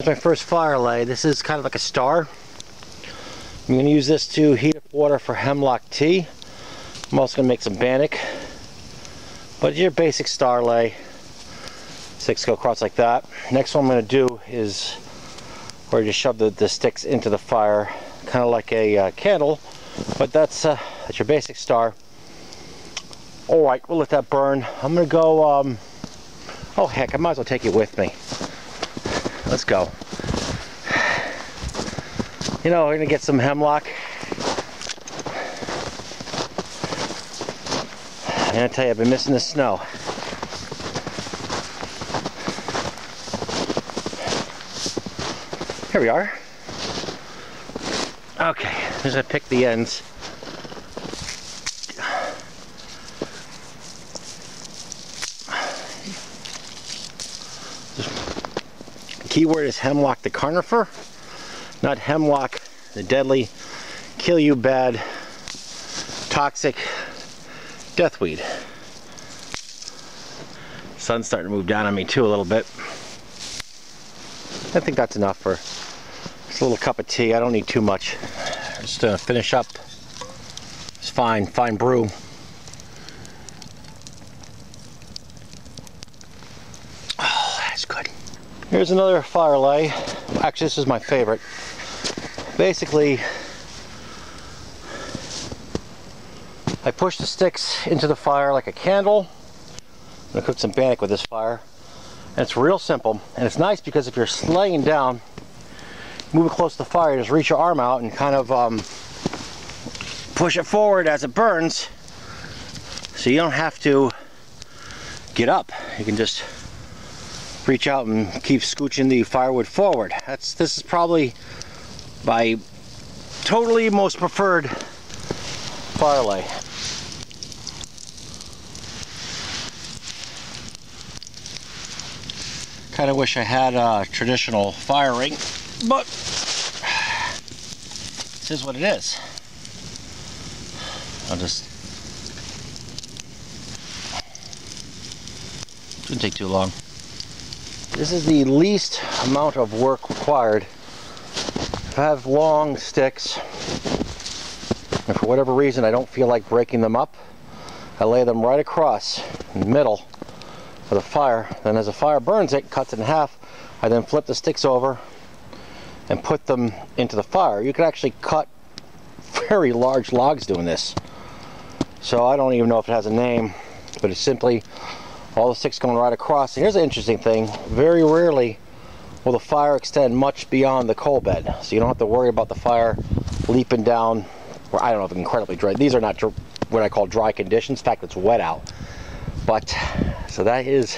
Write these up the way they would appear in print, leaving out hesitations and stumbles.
my first fire lay. This is kind of like a star. I'm going to use this to heat up water for hemlock tea. I'm also going to make some bannock. But your basic star lay. 6 go across like that. Next one I'm going to do is where you just shove the sticks into the fire, kind of like a candle. But that's your basic star. Alright, we'll let that burn. I'm going to go, oh heck, I might as well take it with me. Let's go. You know, we're going to get some hemlock. I'm going to tell you, I've been missing the snow. Here we are. Okay, I'm just going to pick the ends. The key word is hemlock the conifer, not hemlock the deadly, kill you bad, toxic deathweed. Sun's starting to move down on me too a little bit. I think that's enough for just a little cup of tea. I don't need too much. Just to finish up. It's fine brew. Oh, that's good. Here's another fire lay. Actually, this is my favorite. Basically, I push the sticks into the fire like a candle. I'm going to cook some bannock with this fire. And it's real simple. And it's nice because if you're laying down, move it close to the fire, just reach your arm out and kind of push it forward as it burns. So you don't have to get up. You can just reach out and keep scooching the firewood forward. This is probably my totally most preferred fire lay. Kind of wish I had a traditional fire ring, but this is what it is. I'll just, shouldn't take too long. This is the least amount of work required. If I have long sticks, and for whatever reason I don't feel like breaking them up, I lay them right across in the middle of the fire. Then as the fire burns it, cuts it in half, I then flip the sticks over and put them into the fire. You can actually cut very large logs doing this. So I don't even know if it has a name, but it's simply all the sticks going right across. And here's the interesting thing. Very rarely will the fire extend much beyond the coal bed. So you don't have to worry about the fire leaping down, or I don't know if it's incredibly dry. These are not what I call dry conditions. In fact, it's wet out. But, so that is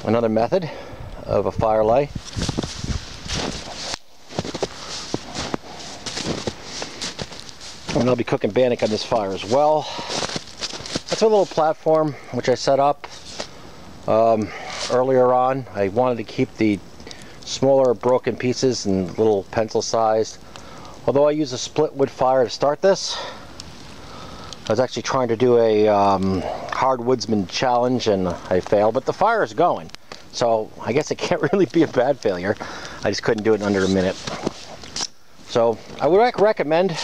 another method of a fire lay. And I'll be cooking bannock on this fire as well. That's a little platform which I set up earlier on. I wanted to keep the smaller broken pieces and little pencil sized. Although I use a split wood fire to start this. I was actually trying to do a hardwoodsman challenge and I failed, but the fire is going. So I guess it can't really be a bad failure. I just couldn't do it in under a minute. So I would recommend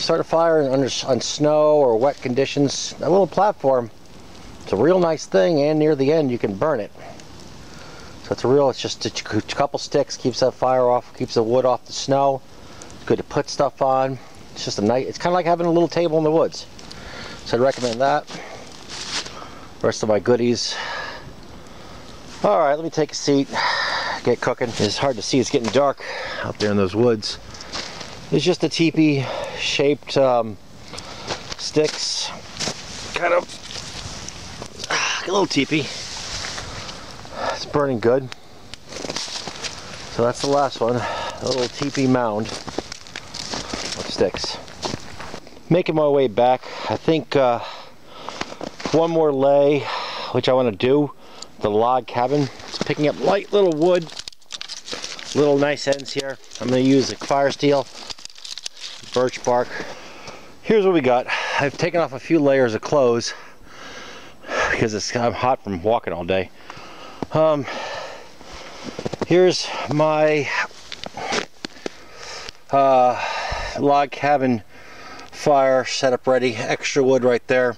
start a fire on snow or wet conditions. That little platform, it's a real nice thing, and near the end you can burn it. So it's just a couple sticks, keeps that fire off, keeps the wood off the snow. It's good to put stuff on. It's just it's kind of like having a little table in the woods. So I'd recommend that. Rest of my goodies. All right, let me take a seat, get cooking. It's hard to see, it's getting dark out there in those woods. It's just a teepee shaped sticks, kind of a little teepee. It's burning good. So that's the last one, a little teepee mound of sticks. Making my way back, I think one more lay, which I want to do, the log cabin. It's picking up light little wood, little nice ends here. I'm going to use a firesteel, birch bark. Here's what we got. I've taken off a few layers of clothes because I'm hot from walking all day. Here's my log cabin fire setup ready. Extra wood right there.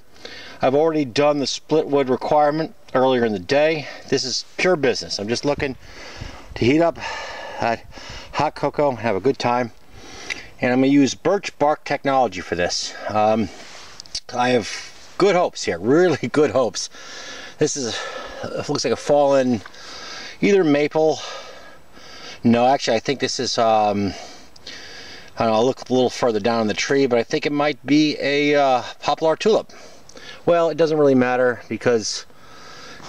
I've already done the split wood requirement earlier in the day. This is pure business. I'm just looking to heat up hot cocoa and have a good time. And I'm going to use birch bark technology for this. I have good hopes here, really good hopes. This is, it looks like a fallen, either maple. No, actually I think this is, I don't know, I'll look a little further down in the tree, but I think it might be a poplar tulip. Well, it doesn't really matter because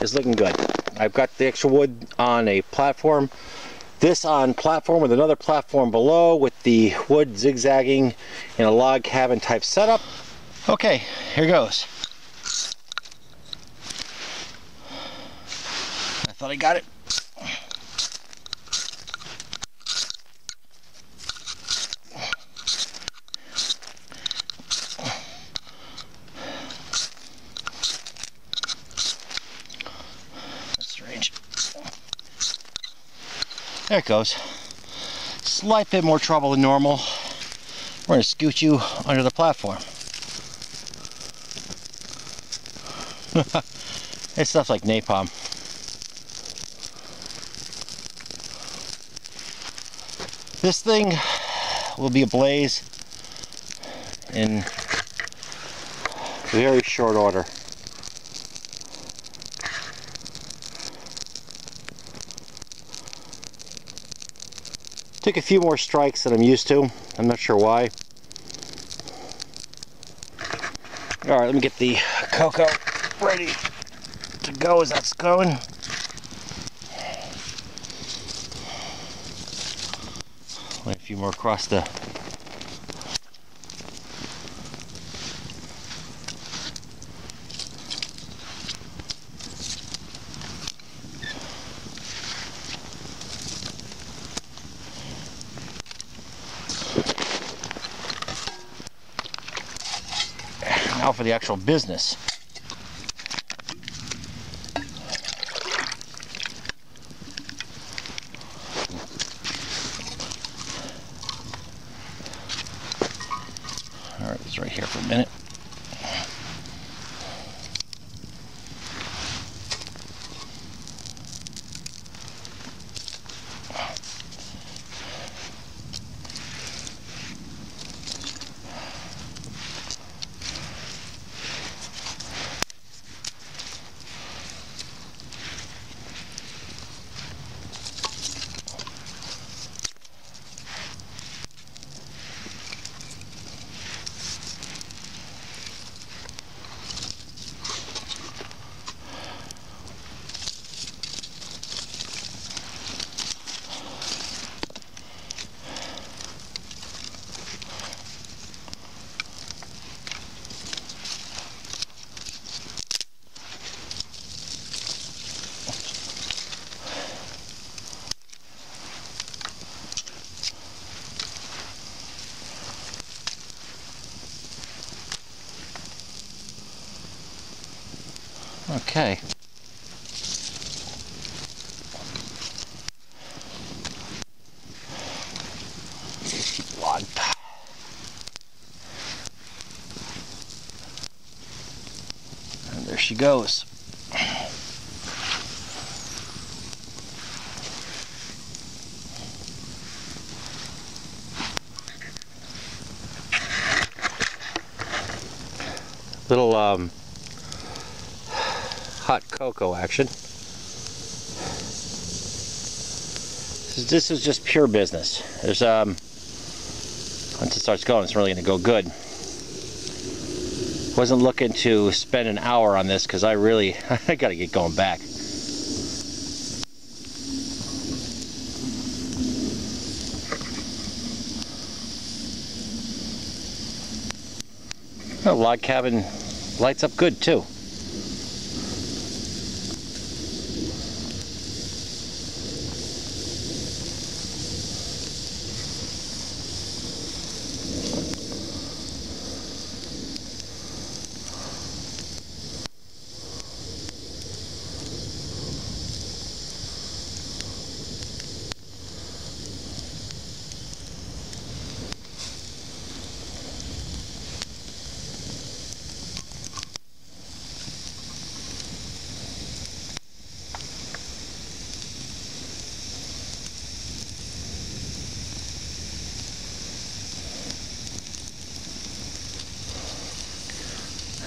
it's looking good. I've got the extra wood on a platform. This on platform with another platform below with the wood zigzagging in a log cabin type setup. Okay, here goes. I thought I got it. There it goes. Slight bit more trouble than normal. We're going to scoot you under the platform. This stuff's like napalm. This thing will be ablaze in very short order. Took a few more strikes than I'm used to. I'm not sure why. Alright, let me get the cocoa ready to go as that's going. Lay a few more across the... Now for the actual business. All right, it's right here for a minute. Okay. Log. And there she goes. Little hot cocoa action. This is just pure business. There's once it starts going, it's really going to go good. Wasn't looking to spend an hour on this because I got to get going back. Oh, log cabin lights up good too.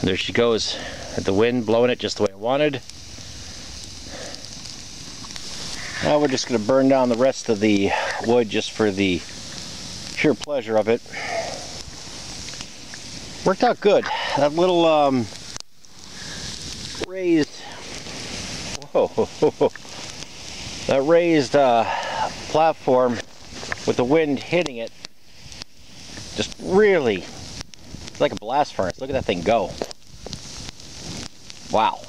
There she goes, at the wind blowing it just the way I wanted. Now we're just going to burn down the rest of the wood just for the sheer pleasure of it. Worked out good. That little raised, whoa, that raised platform with the wind hitting it, just really, it's like a blast furnace. Look at that thing go. Wow.